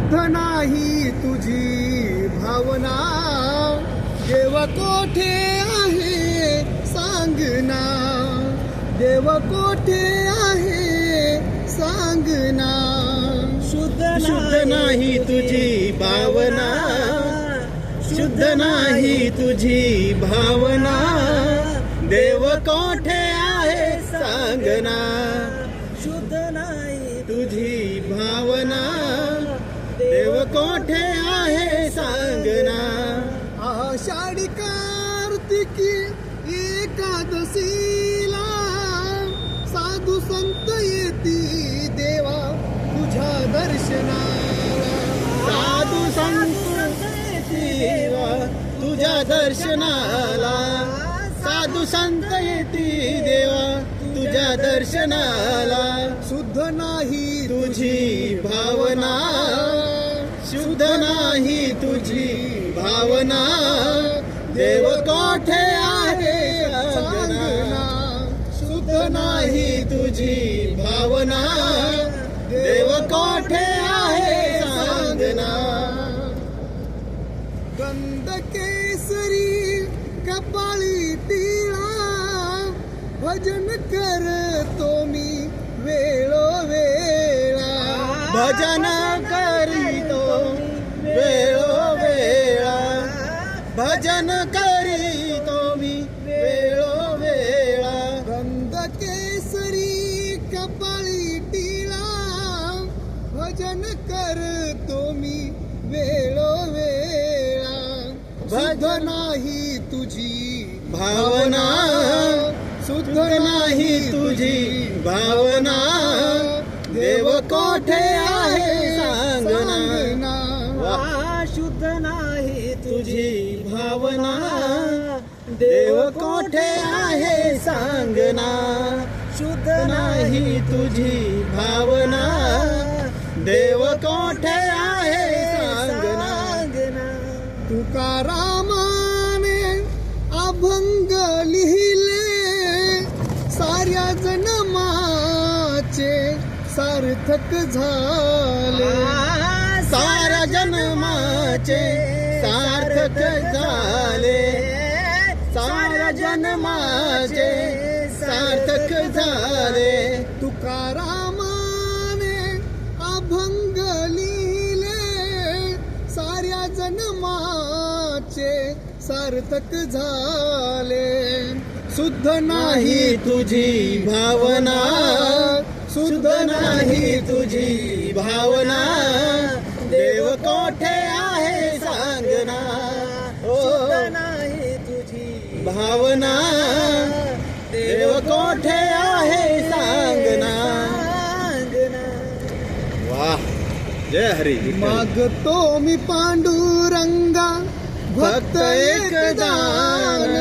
शुद्ध नाही तुझी भावना, देव कोठे आहे सांगना, देव कोठे आहे सांगना. शुद्ध नाही तुझी भावना, शुद्ध नाही तुझी भावना, देव कोठे आहे सांगना. शुद्ध नाही तुझी भावना, देव कोठे आहे सांगना. आषाढी कार्तिकी एकादशीला साधू संत येती देवा तुझ्या दर्शनाला. साधू संत येती तुझ्या दर्शनाला, साधू संत येती देवा तुझ्या दर्शनाला. शुद्ध नाही तुझी भावना, शुद्ध नाही तुझी भावना, देव कोठे आहे सांगना. शुद्ध नाही तुझी भावना, देव कोठे आहे सांगना. गंध केसरी कपाळी टिळा, भजन करतो मी वेळोवेळा. भजन करीतो वेळोवेळा, भजन करीतो मी वेळोवेळा. गंध केसरी कपाळी टिळा, भजन करतो मी वेळोवेळा. शुद्ध नाही तुझी भावना, शुद्ध नाही तुझी भावना, देव कोठे आहे सांगना. शुद्ध नाही तुझी भावना, देव कोठे आहे सांगना. शुद्ध नाही तुझी भावना, देव कोठे आहे सांगना. तुकारामाने अभंग लिहिले, साऱ्या जन्माचे सार्थक झाले. साऱ्या जन्माचे सार्थक झाले, साऱ्या जन्माचे सार्थक झाले. तुकारामाने अभंग लिहिले, साऱ्या जन्माचे सार्थक झाले. शुद्ध नाही तुझी भावना, शुद्ध नाही तुझी भावना, देव कोठे आहे सांगना. शुद्ध नाही तुझी भावना, देव कोठे आहे सांगना. वाह, जय हरी. मागतो मी पांडुरंगा भक्त एक दान,